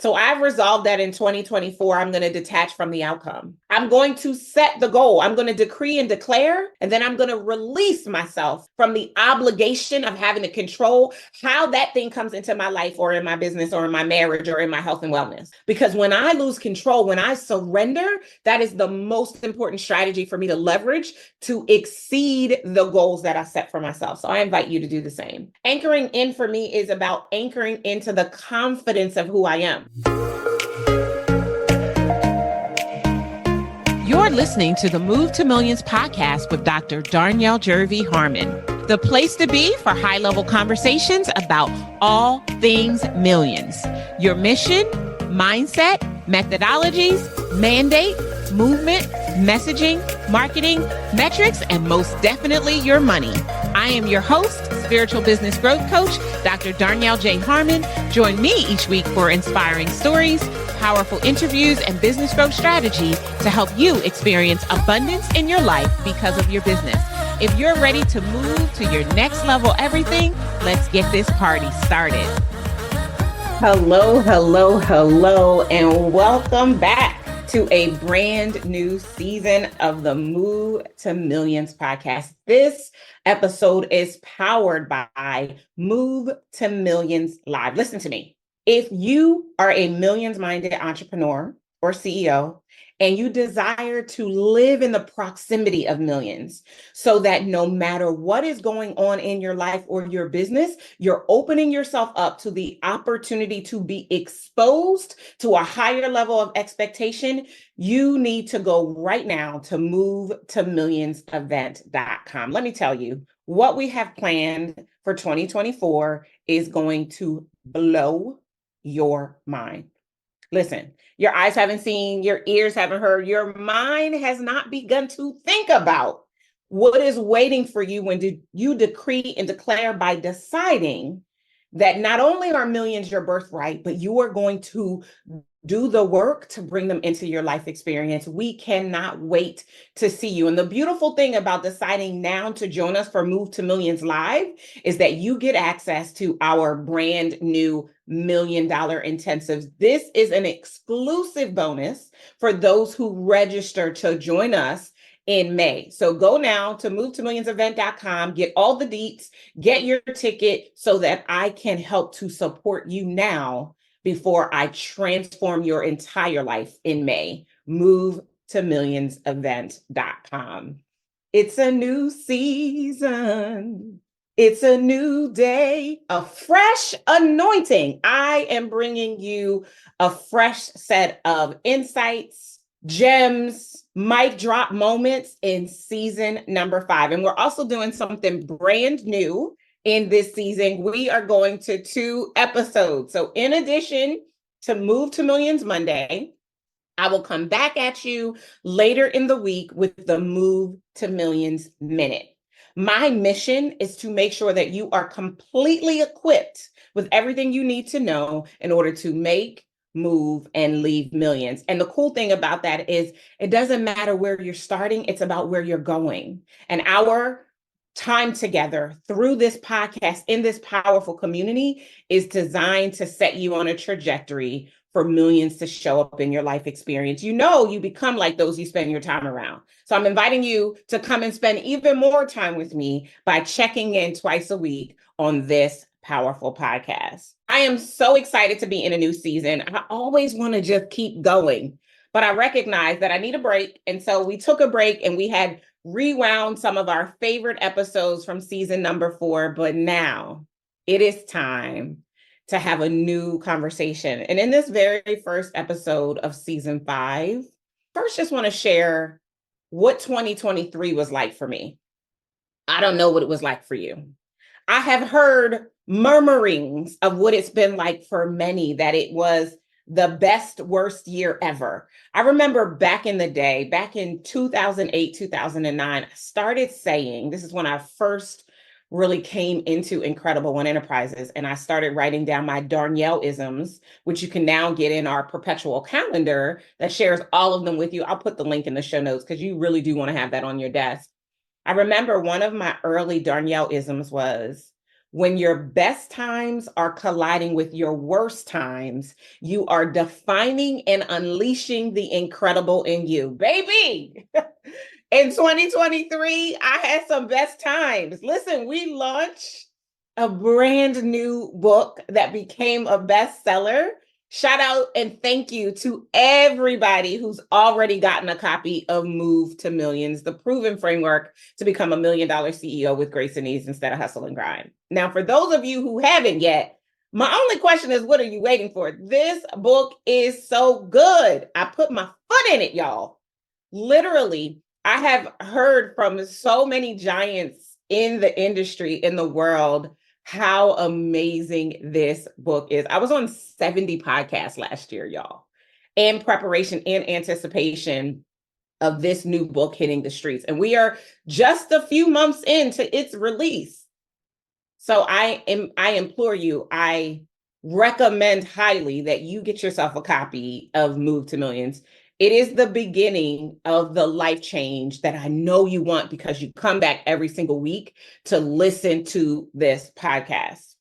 So I've resolved that in 2024, I'm going to detach from the outcome. I'm going to set the goal. I'm going to decree and declare, and then I'm going to release myself from the obligation of having to control how that thing comes into my life or in my business or in my marriage or in my health and wellness. Because when I lose control, when I surrender, that is the most important strategy for me to leverage to exceed the goals that I set for myself. So I invite you to do the same. Anchoring in for me is about anchoring into the confidence of who I am. You're listening to the Move to Millions podcast with Dr. Darnyelle Jervey Harmon, the place to be for high-level conversations about all things millions. Your mission, mindset, methodologies, mandate, movement, messaging, marketing, metrics, and most definitely your money. I am your host, spiritual business growth coach, Dr. Darnyelle J. Harmon. Join me each week for inspiring stories, powerful interviews, and business growth strategy to help you experience abundance in your life because of your business. If you're ready to move to your next level everything, let's get this party started. Hello, hello, hello, and welcome back to a brand new season of the Move to Millions podcast. This episode is powered by Move to Millions Live. Listen to me. If you are a millions-minded entrepreneur or CEO, and you desire to live in the proximity of millions so that no matter what is going on in your life or your business, you're opening yourself up to the opportunity to be exposed to a higher level of expectation, you need to go right now to movetomillionsevent.com. Let me tell you, what we have planned for 2024 is going to blow your mind. Listen, your eyes haven't seen, your ears haven't heard, your mind has not begun to think about what is waiting for you when you decree and declare by deciding that not only are millions your birthright, but you are going to do the work to bring them into your life experience. We cannot wait to see you. And the beautiful thing about deciding now to join us for Move to Millions Live is that you get access to our brand new $1 million intensives. This is an exclusive bonus for those who register to join us in May. So go now to movetomillionsevent.com, get all the deets, get your ticket so that I can help to support you now before I transform your entire life in May. movetomillionsevent.com. It's a new season. It's a new day, a fresh anointing. I am bringing you a fresh set of insights, gems, mic drop moments in season number 5. And we're also doing something brand new in this season. We are going to 2 episodes. So in addition to Move to Millions Monday, I will come back at you later in the week with the Move to Millions Minute. My mission is to make sure that you are completely equipped with everything you need to know in order to make, move, and leave millions. And the cool thing about that is it doesn't matter where you're starting, it's about where you're going. And our time together through this podcast in this powerful community is designed to set you on a trajectory for millions to show up in your life experience. You know, you become like those you spend your time around. So I'm inviting you to come and spend even more time with me by checking in twice a week on this powerful podcast. I am so excited to be in a new season. I always want to just keep going, but I recognize that I need a break. And so we took a break and we had rewound some of our favorite episodes from season number 4, but now it is time to have a new conversation. And in this very first episode of season 5, first just want to share what 2023 was like for me. I don't know what it was like for you. I have heard murmurings of what it's been like for many, that it was the best, worst year ever. I remember back in the day, back in 2008, 2009, I started saying, this is when I first really came into Incredible One Enterprises, and I started writing down my Darnyelle-isms, which you can now get in our perpetual calendar that shares all of them with you. I'll put the link in the show notes because you really do want to have that on your desk. I remember one of my early Darnyelle-isms was, When your best times are colliding with your worst times, you are defining and unleashing the incredible in you. Baby, in 2023, I had some best times. Listen, we launched a brand new book that became a bestseller. Shout out and thank you to everybody who's already gotten a copy of Move to Millions, the proven framework to become $1 million CEO with grace and ease instead of hustle and grind. Now, for those of you who haven't yet, my only question is, what are you waiting for? This book is so good. I put my foot in it, y'all. Literally, I have heard from so many giants in the industry, in the world, how amazing this book is. I was on 70 podcasts last year, y'all, in preparation and anticipation of this new book hitting the streets. And we are just a few months into its release. So I implore you, I recommend highly that you get yourself a copy of Move to Millions. It is the beginning of the life change that I know you want because you come back every single week to listen to this podcast.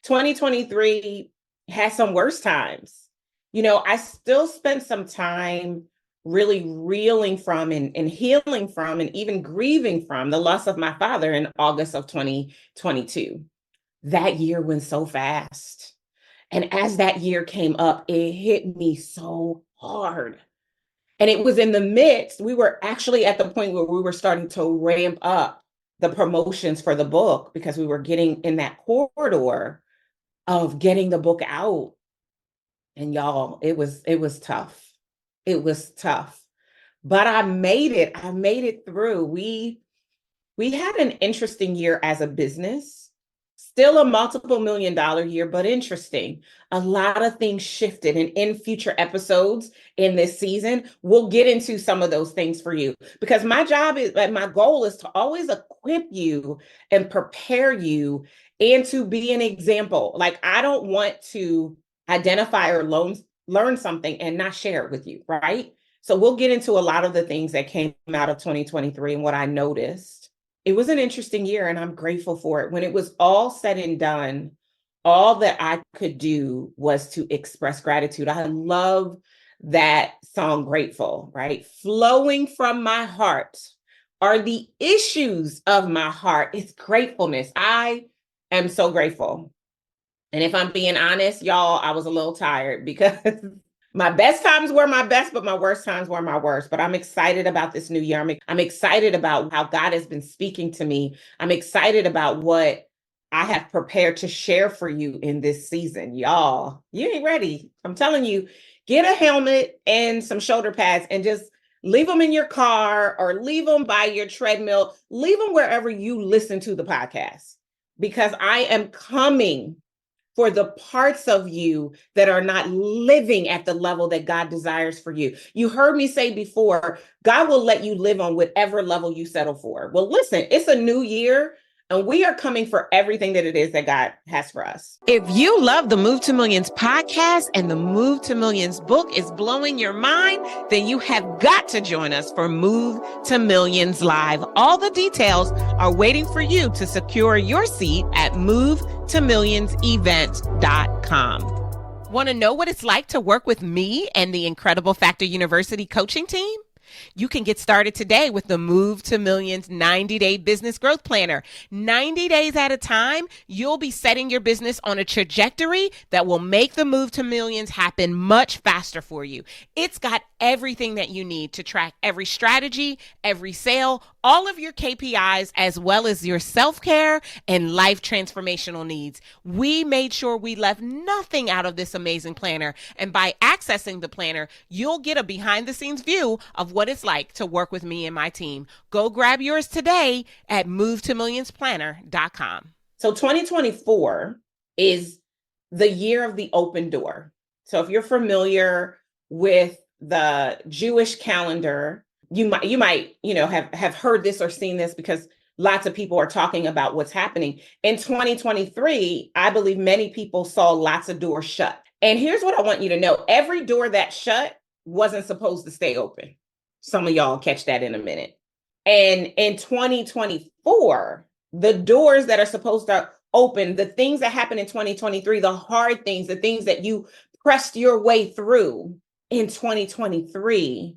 2023 has some worse times. You know, I still spent some time really reeling from and healing from and even grieving from the loss of my father in August of 2022. That year went so fast. And as that year came up, it hit me so hard. And it was in the midst, we were actually at the point where we were starting to ramp up the promotions for the book because we were getting in that corridor of getting the book out. And y'all, it was tough. It was tough. But I made it. I made it through. We had an interesting year as a business. Still a multiple $1 million year, but interesting. A lot of things shifted. And in future episodes in this season, we'll get into some of those things for you. Because my goal is to always equip you and prepare you and to be an example. Like, I don't want to identify or learn something and not share it with you, right? So we'll get into a lot of the things that came out of 2023 and what I noticed. It was an interesting year and I'm grateful for it. When it was all said and done, all that I could do was to express gratitude. I love that song, Grateful, right? Flowing from my heart are the issues of my heart. It's gratefulness. I am so grateful. And if I'm being honest, y'all, I was a little tired because my best times were my best, but my worst times were my worst. But I'm excited about this new year. I'm excited about how God has been speaking to me. I'm excited about what I have prepared to share for you in this season. Y'all, you ain't ready. I'm telling you, get a helmet and some shoulder pads and just leave them in your car or leave them by your treadmill. Leave them wherever you listen to the podcast, because I am coming for the parts of you that are not living at the level that God desires for you. You heard me say before, God will let you live on whatever level you settle for. Well, listen, it's a new year and we are coming for everything that it is that God has for us. If you love the Move to Millions podcast and the Move to Millions book is blowing your mind, then you have got to join us for Move to Millions Live. All the details are waiting for you to secure your seat at movetomillionsevent.com. Want to know what it's like to work with me and the Incredible Factor University coaching team? You can get started today with the Move to Millions 90-day business growth planner. 90 days at a time, you'll be setting your business on a trajectory that will make the move to millions happen much faster for you. It's got everything that you need to track every strategy, every sale, all of your KPIs, as well as your self-care and life transformational needs. We made sure we left nothing out of this amazing planner. And by accessing the planner, you'll get a behind-the-scenes view of what it's like to work with me and my team. Go grab yours today at movetomillionsplanner.com. So 2024 is the year of the open door. So if you're familiar with the Jewish calendar, you might have heard this or seen this because lots of people are talking about what's happening. In 2023, I believe many people saw lots of doors shut. And here's what I want you to know. Every door that shut wasn't supposed to stay open. Some of y'all catch that in a minute. And in 2024, the doors that are supposed to open, the things that happened in 2023, the hard things, the things that you pressed your way through in 2023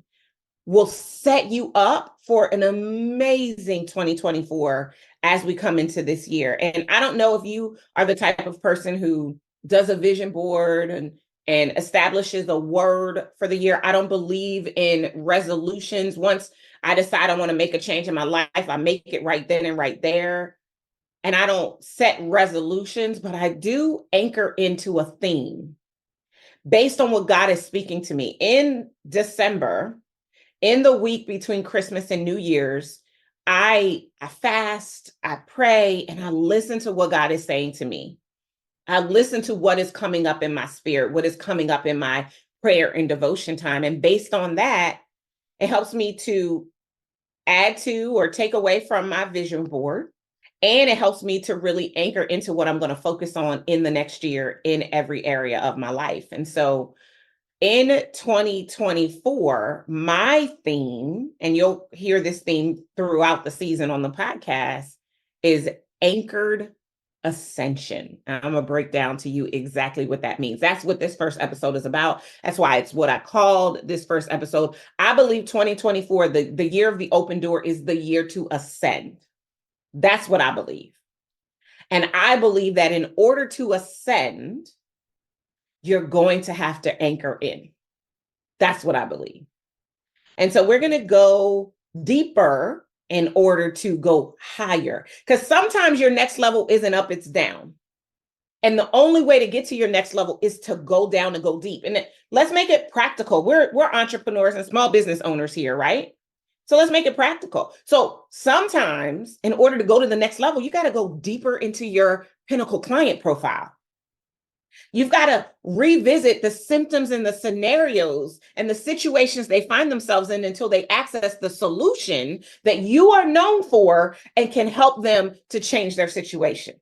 will set you up for an amazing 2024 as we come into this year. And I don't know if you are the type of person who does a vision board and establishes a word for the year. I don't believe in resolutions. Once I decide I want to make a change in my life, I make it right then and right there. And I don't set resolutions, but I do anchor into a theme based on what God is speaking to me. In December, in the week between Christmas and New Year's, I fast, I pray, and I listen to what God is saying to me. I listen to what is coming up in my spirit, what is coming up in my prayer and devotion time. And based on that, it helps me to add to or take away from my vision board. And it helps me to really anchor into what I'm going to focus on in the next year in every area of my life. And so in 2024, my theme, and you'll hear this theme throughout the season on the podcast, is Anchored Ascension. And I'm going to break down to you exactly what that means. That's what this first episode is about. That's why it's what I called this first episode. I believe 2024, the year of the open door, is the year to ascend. That's what I believe. And I believe that in order to ascend, you're going to have to anchor in. That's what I believe. And so we're going to go deeper in order to go higher. Because sometimes your next level isn't up, it's down. And the only way to get to your next level is to go down and go deep. And let's make it practical. We're entrepreneurs and small business owners here, right? So let's make it practical. So sometimes in order to go to the next level, you got to go deeper into your pinnacle client profile. You've got to revisit the symptoms and the scenarios and the situations they find themselves in until they access the solution that you are known for and can help them to change their situation,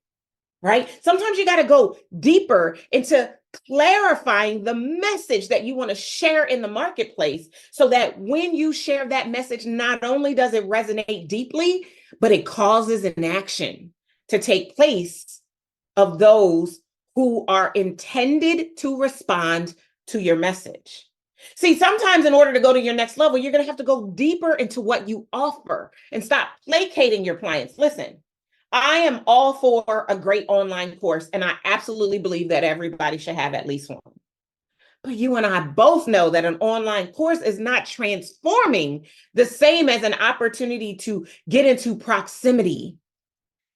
right? Sometimes you got to go deeper into clarifying the message that you want to share in the marketplace so that when you share that message, not only does it resonate deeply, but it causes an action to take place of those who are intended to respond to your message. See, sometimes in order to go to your next level, you're going to have to go deeper into what you offer and stop placating your clients. Listen, I am all for a great online course, and I absolutely believe that everybody should have at least one. But you and I both know that an online course is not transforming the same as an opportunity to get into proximity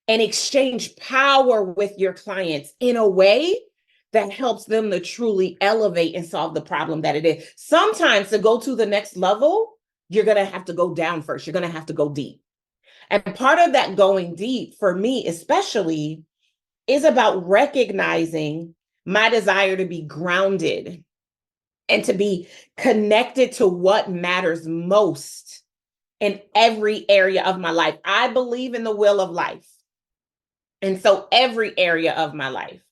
and exchange power with your clients in a way that helps them to truly elevate and solve the problem that it is. Sometimes to go to the next level, you're going to have to go down first. You're going to have to go deep. And part of that going deep, for me especially, is about recognizing my desire to be grounded and to be connected to what matters most in every area of my life. I believe in the wheel of life. And so every area of my life,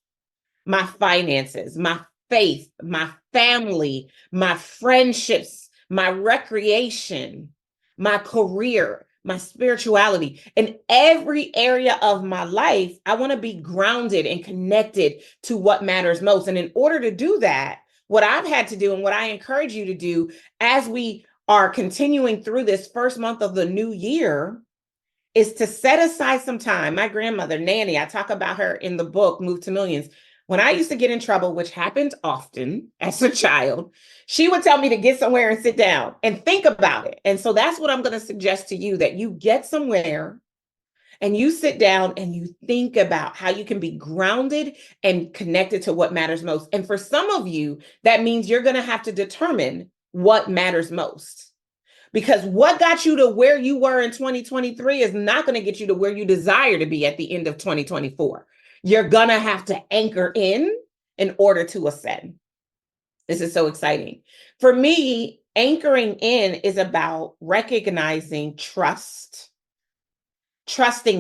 my finances, my faith, my family, my friendships, my recreation, my career, my spirituality, in every area of my life, I want to be grounded and connected to what matters most. And in order to do that, what I've had to do and what I encourage you to do as we are continuing through this first month of the new year is to set aside some time. My grandmother, Nanny, I talk about her in the book, Move to Millions. When I used to get in trouble, which happened often as a child, she would tell me to get somewhere and sit down and think about it. And so that's what I'm going to suggest to you, that you get somewhere and you sit down and you think about how you can be grounded and connected to what matters most. And for some of you, that means you're going to have to determine what matters most. Because what got you to where you were in 2023 is not going to get you to where you desire to be at the end of 2024. You're going to have to anchor in order to ascend. This is so exciting. For me, anchoring in is about recognizing trusting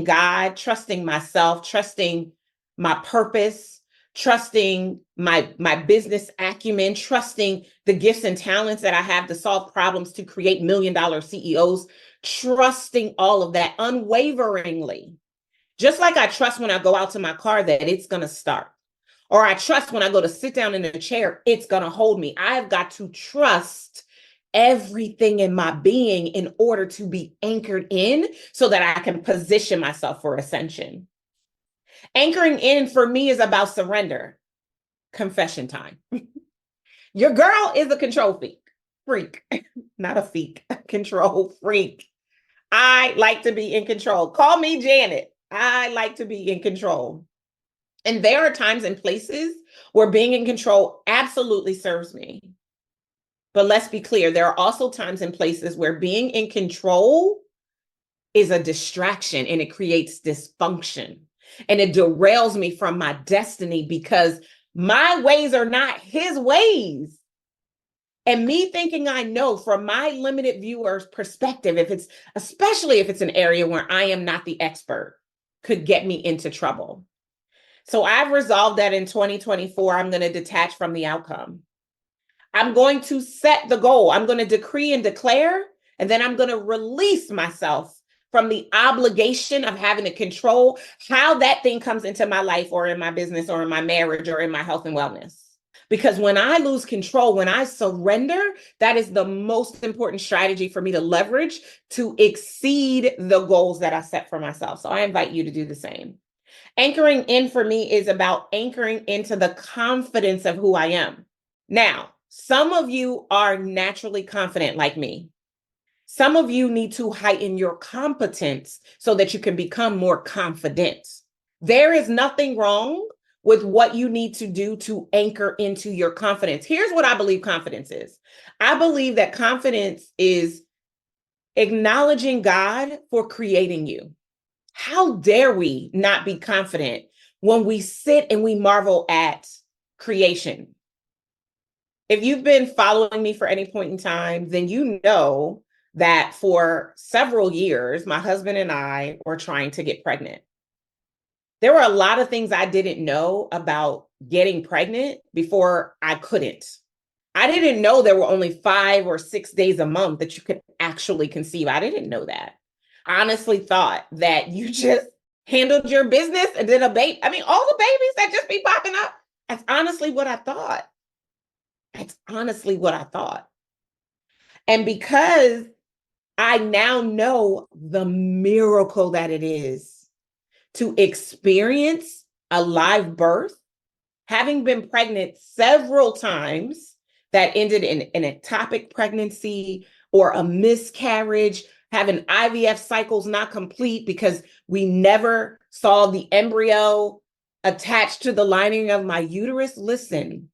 God, trusting myself, trusting my purpose, trusting my business acumen, trusting the gifts and talents that I have to solve problems, to create $1 million CEOs, trusting all of that unwaveringly Just like I trust when I go out to my car that it's going to start. Or I trust when I go to sit down in a chair, it's going to hold me. I've got to trust everything in my being in order to be anchored in so that I can position myself for ascension. Anchoring in for me is about surrender. Confession time. Your girl is a control freak, not a freak, a control freak. I like to be in control. Call me Janet. I like to be in control. And there are times and places where being in control absolutely serves me. But let's be clear, there are also times and places where being in control is a distraction and it creates dysfunction and it derails me from my destiny because my ways are not his ways. And me thinking I know from my limited viewer's perspective, especially if it's an area where I am not the expert, could get me into trouble. So I've resolved that in 2024, I'm going to detach from the outcome. I'm going to set the goal. I'm going to decree and declare, and then I'm going to release myself from the obligation of having to control how that thing comes into my life or in my business or in my marriage or in my health and wellness. Because when I lose control, when I surrender, that is the most important strategy for me to leverage to exceed the goals that I set for myself. So I invite you to do the same. Anchoring in for me is about anchoring into the confidence of who I am. Now, some of you are naturally confident like me. Some of you need to heighten your competence so that you can become more confident. There is nothing wrong with what you need to do to anchor into your confidence. Here's what I believe confidence is. I believe that confidence is acknowledging God for creating you. How dare we not be confident when we sit and we marvel at creation? If you've been following me for any point in time, then you know that for several years, my husband and I were trying to get pregnant. There were a lot of things I didn't know about getting pregnant before I couldn't. I didn't know there were only 5 or 6 days a month that you could actually conceive. I didn't know that. I honestly thought that you just handled your business and did a baby. I mean, all the babies that just be popping up. That's honestly what I thought. That's honestly what I thought. And because I now know the miracle that it is to experience a live birth, having been pregnant several times that ended in an ectopic pregnancy or a miscarriage, having IVF cycles not complete because we never saw the embryo attached to the lining of my uterus. Listen.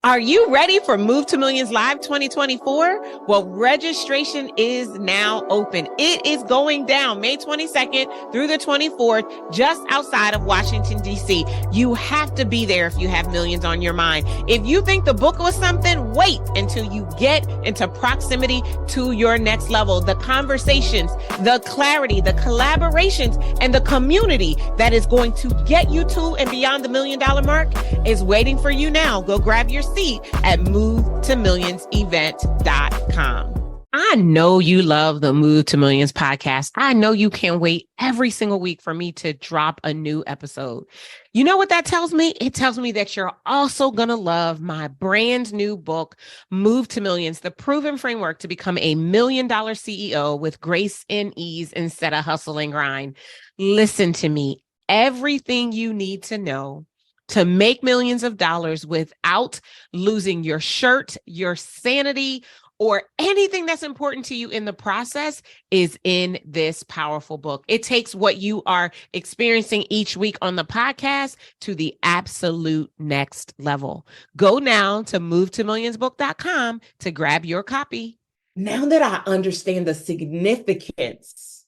Are you ready for Move to Millions Live 2024? Well, registration is now open. It is going down May 22nd through the 24th, just outside of Washington, D.C. You have to be there if you have millions on your mind. If you think the book was something, wait until you get into proximity to your next level. The conversations, the clarity, the collaborations, and the community that is going to get you to and beyond the $1 million mark is waiting for you now. Go grab your seat at movetomillionsevent.com. I know you love the Move to Millions podcast. I know you can't wait every single week for me to drop a new episode. You know what that tells me? It tells me that you're also going to love my brand new book, Move to Millions, the proven framework to become a $1 million CEO with grace and ease instead of hustle and grind. Listen to me. Everything you need to know to make millions of dollars without losing your shirt, your sanity, or anything that's important to you in the process is in this powerful book. It takes what you are experiencing each week on the podcast to the absolute next level. Go now to movetomillionsbook.com to grab your copy. Now that I understand the significance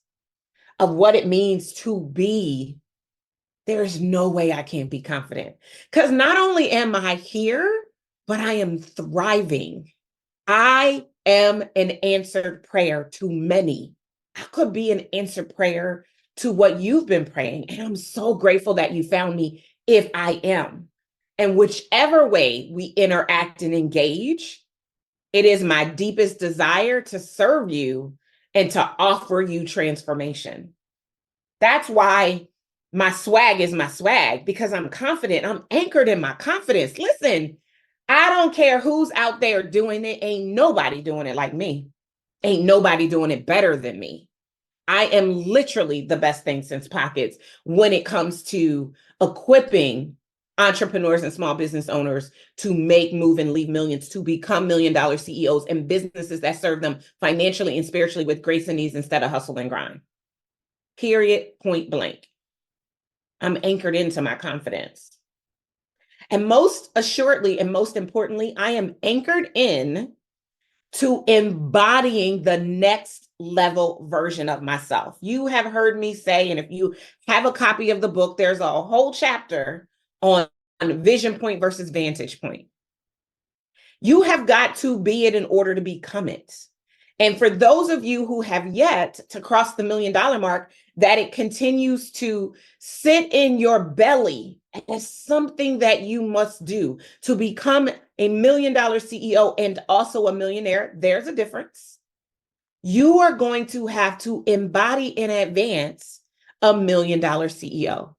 of what it means to be, there's no way I can't be confident. Because not only am I here, but I am thriving. I am an answered prayer to many. I could be an answered prayer to what you've been praying. And I'm so grateful that you found me if I am. And whichever way we interact and engage, it is my deepest desire to serve you and to offer you transformation. That's why My swag is my swag because I'm confident. I'm anchored in my confidence. Listen, I don't care who's out there doing it. Ain't nobody doing it like me. Ain't nobody doing it better than me. I am literally the best thing since pockets when it comes to equipping entrepreneurs and small business owners to make, move, and leave millions, to become $1 million CEOs and businesses that serve them financially and spiritually with grace and ease instead of hustle and grind. Period, point blank. I'm anchored into my confidence. And most assuredly and most importantly, I am anchored in to embodying the next level version of myself. You have heard me say, and if you have a copy of the book, there's a whole chapter on vision point versus vantage point. You have got to be it in order to become it. And for those of you who have yet to cross the $1 million mark, that it continues to sit in your belly as something that you must do to become a $1 million CEO and also a millionaire, there's a difference. You are going to have to embody in advance a $1 million CEO.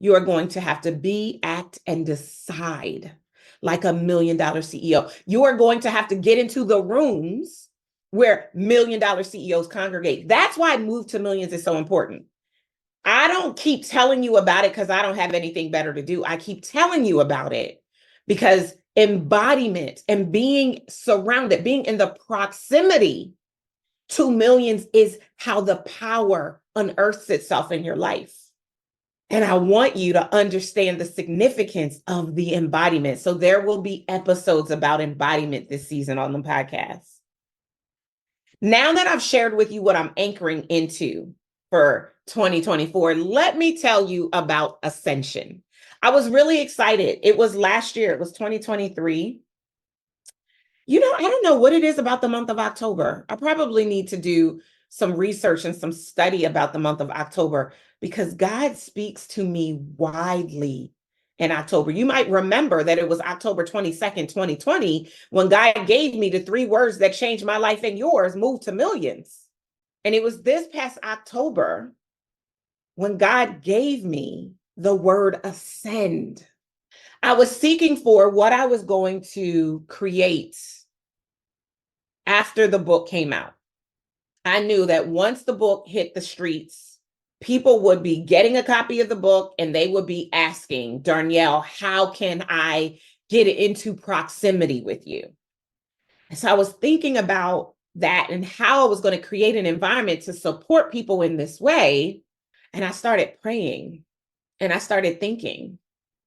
You are going to have to be, act, and decide like a $1 million CEO. You are going to have to get into the rooms where $1 million CEOs congregate. That's why Move to Millions is so important. I don't keep telling you about it because I don't have anything better to do. I keep telling you about it because embodiment and being surrounded, being in the proximity to millions is how the power unearths itself in your life. And I want you to understand the significance of the embodiment. So there will be episodes about embodiment this season on the podcast. Now that I've shared with you what I'm anchoring into for 2024, let me tell you about Ascension. I was really excited. It was last year. It was 2023. You know, I don't know what it is about the month of October. I probably need to do some research and some study about the month of October because God speaks to me widely in October. You might remember that it was October 22nd, 2020, when God gave me the 3 words that changed my life and yours, move to millions. And it was this past October when God gave me the word ascend. I was seeking for what I was going to create after the book came out. I knew that once the book hit the streets, people would be getting a copy of the book and they would be asking, Darnyelle, how can I get into proximity with you? And so I was thinking about that and how I was going to create an environment to support people in this way. And I started praying and I started thinking.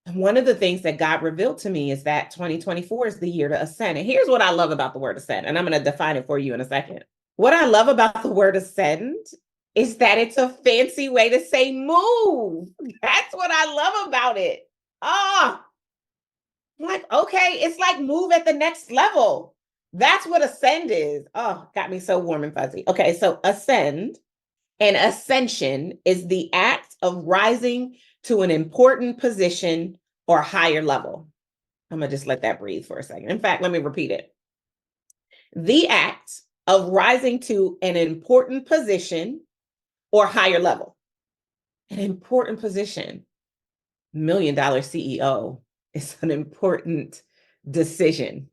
And one of the things that God revealed to me is that 2024 is the year to ascend. And here's what I love about the word ascend. And I'm going to define it for you in a second. What I love about the word ascend is that it's a fancy way to say move. That's what I love about it. Oh, I'm like, okay, it's like move at the next level. That's what ascend is. Oh, got me so warm and fuzzy. Okay, so ascend and ascension is the act of rising to an important position or higher level. I'm going to just let that breathe for a second. In fact, let me repeat it. The act of rising to an important position or higher level. An important position. $1 million CEO is an important decision.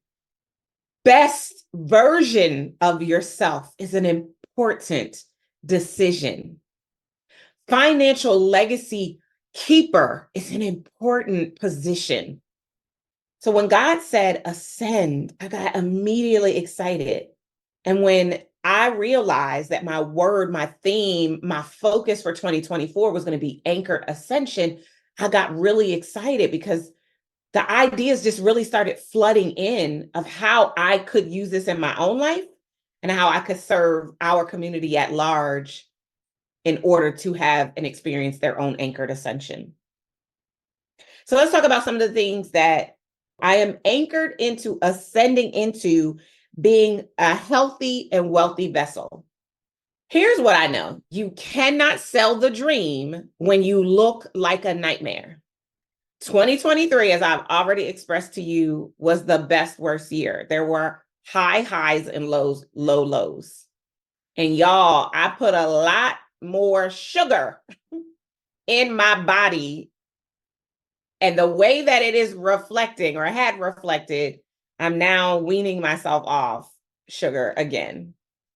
Best version of yourself is an important decision. Financial legacy keeper is an important position. So when God said ascend, I got immediately excited. And when I realized that my word, my theme, my focus for 2024 was going to be Anchored Ascension, I got really excited because the ideas just really started flooding in of how I could use this in my own life and how I could serve our community at large in order to have and experience their own Anchored Ascension. So let's talk about some of the things that I am anchored into, ascending into being a healthy and wealthy vessel. Here's what I know. You cannot sell the dream when you look like a nightmare. 2023, as I've already expressed to you, was the best, worst year. There were high highs and low lows. And y'all, I put a lot more sugar in my body and the way that it is reflecting or had reflected, I'm now weaning myself off sugar again.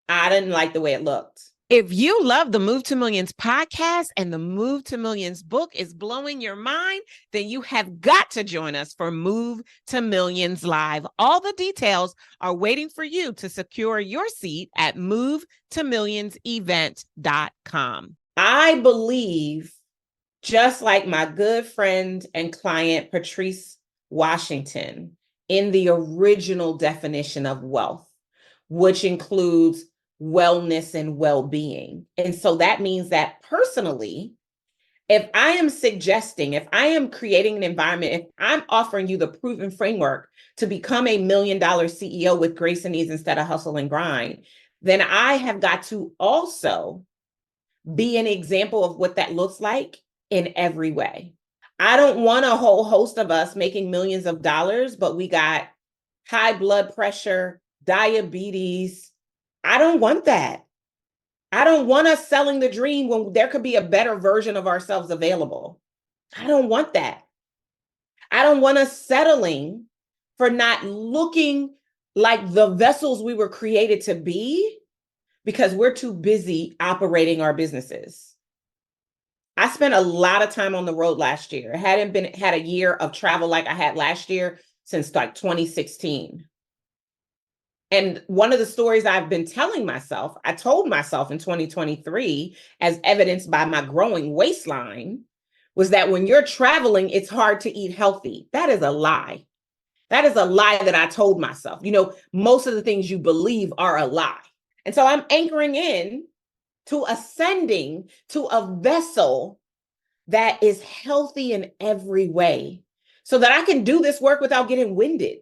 I didn't like the way it looked. If you love the Move to Millions podcast and the Move to Millions book is blowing your mind, then you have got to join us for Move to Millions Live. All the details are waiting for you to secure your seat at movetomillionsevent.com. I believe, just like my good friend and client, Patrice Washington, in the original definition of wealth, which includes wellness and well-being. And so that means that personally, if I am suggesting, if I am creating an environment, if I'm offering you the proven framework to become a $1 million CEO with grace and ease instead of hustle and grind, then I have got to also be an example of what that looks like in every way. I don't want a whole host of us making millions of dollars, but we got high blood pressure, diabetes. I don't want that. I don't want us selling the dream when there could be a better version of ourselves available. I don't want that. I don't want us settling for not looking like the vessels we were created to be because we're too busy operating our businesses. I spent a lot of time on the road last year. I hadn't had a year of travel like I had last year since like 2016. And one of the stories I've been telling myself, I told myself in 2023, as evidenced by my growing waistline, was that when you're traveling, it's hard to eat healthy. That is a lie. That is a lie that I told myself. You know, most of the things you believe are a lie. And so I'm anchoring in to ascending to a vessel that is healthy in every way so that I can do this work without getting winded.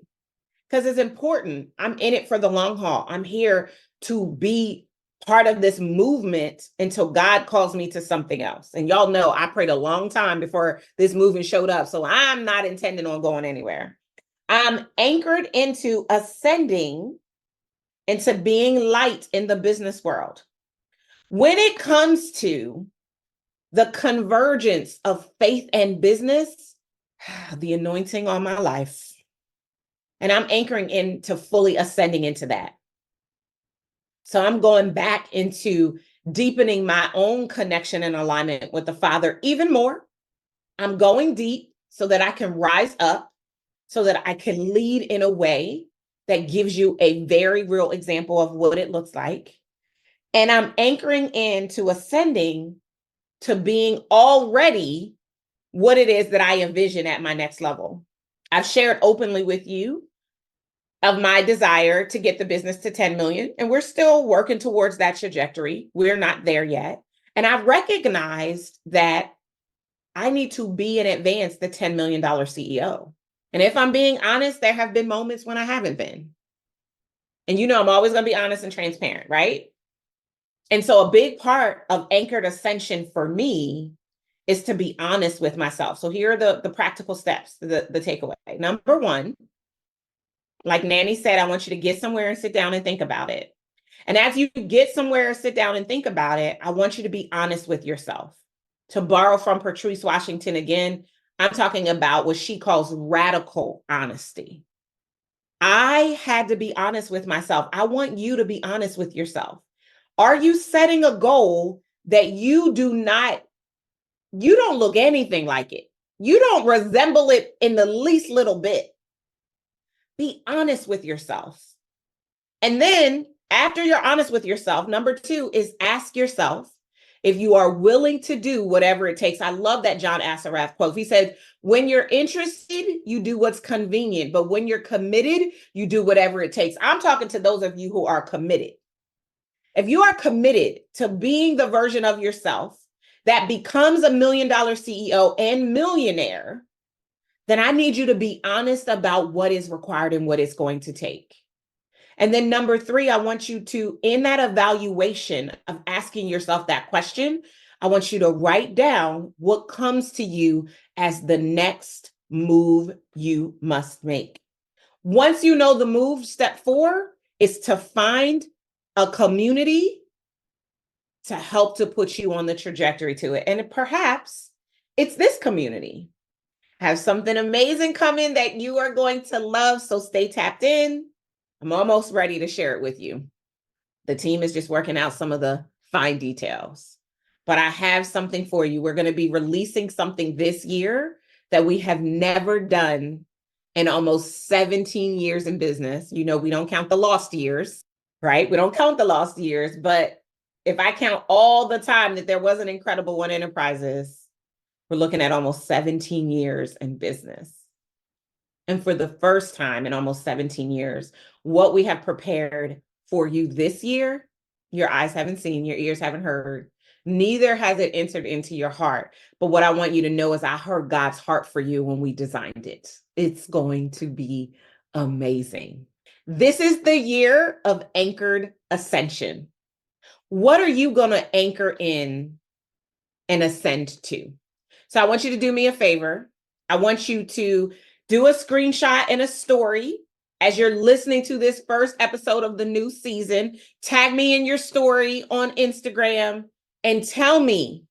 Because it's important. I'm in it for the long haul. I'm here to be part of this movement until God calls me to something else. And y'all know I prayed a long time before this movement showed up. So I'm not intending on going anywhere. I'm anchored into ascending into being light in the business world. When it comes to the convergence of faith and business, the anointing on my life. And I'm anchoring into fully ascending into that. So I'm going back into deepening my own connection and alignment with the Father even more. I'm going deep so that I can rise up, so that I can lead in a way that gives you a very real example of what it looks like. And I'm anchoring into ascending to being already what it is that I envision at my next level. I've shared openly with you of my desire to get the business to 10 million. And we're still working towards that trajectory. We're not there yet. And I've recognized that I need to be in advance the $10 million CEO. And if I'm being honest, there have been moments when I haven't been. And you know, I'm always going to be honest and transparent, right? And so a big part of Anchored Ascension for me is to be honest with myself. So here are the practical steps, the takeaway. Number one, like Nanny said, I want you to get somewhere and sit down and think about it. And as you get somewhere and sit down and think about it, I want you to be honest with yourself. To borrow from Patrice Washington again, I'm talking about what she calls radical honesty. I had to be honest with myself. I want you to be honest with yourself. Are you setting a goal that you don't look anything like it? You don't resemble it in the least little bit. Be honest with yourself. And then after you're honest with yourself, number two is ask yourself if you are willing to do whatever it takes. I love that John Assaraf quote. He said, when you're interested, you do what's convenient, but when you're committed, you do whatever it takes. I'm talking to those of you who are committed. If you are committed to being the version of yourself that becomes a $1 million CEO and millionaire, then I need you to be honest about what is required and what it's going to take. And then number three, I want you to, in that evaluation of asking yourself that question, I want you to write down what comes to you as the next move you must make. Once you know the move, step 4 is to find a community to help to put you on the trajectory to it. And perhaps It's this community. Have something amazing coming that you are going to love. So stay tapped in. I'm almost ready to share it with you. The team is just working out some of the fine details, but I have something for you. We're going to be releasing something this year that we have never done in almost 17 years in business. You know, we don't count the lost years, right? We don't count the lost years, but if I count all the time that there was an Incredible One Enterprises, we're looking at almost 17 years in business. And for the first time in almost 17 years, what we have prepared for you this year, your eyes haven't seen, your ears haven't heard, neither has it entered into your heart. But what I want you to know is I heard God's heart for you when we designed it. It's going to be amazing. This is the year of Anchored Ascension. What are you going to anchor in and ascend to? So I want you to do me a favor. I want you to do a screenshot and a story as you're listening to this first episode of the new season. Tag me in your story on Instagram and tell me,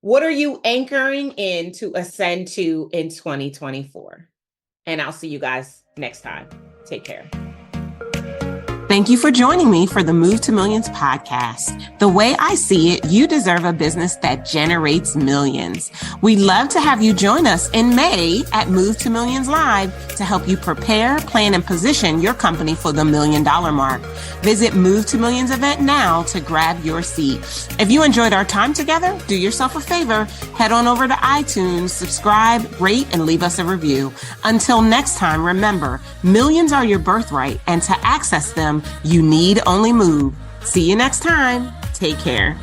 what are you anchoring in to ascend to in 2024? And I'll see you guys next time. Take care. Thank you for joining me for the Move to Millions podcast. The way I see it, you deserve a business that generates millions. We'd love to have you join us in May at Move to Millions Live to help you prepare, plan, and position your company for the $1 million mark. Visit Move to Millions event now to grab your seat. If you enjoyed our time together, do yourself a favor, head on over to iTunes, subscribe, rate, and leave us a review. Until next time, remember, millions are your birthright, and to access them, you need only move. See you next time. Take care.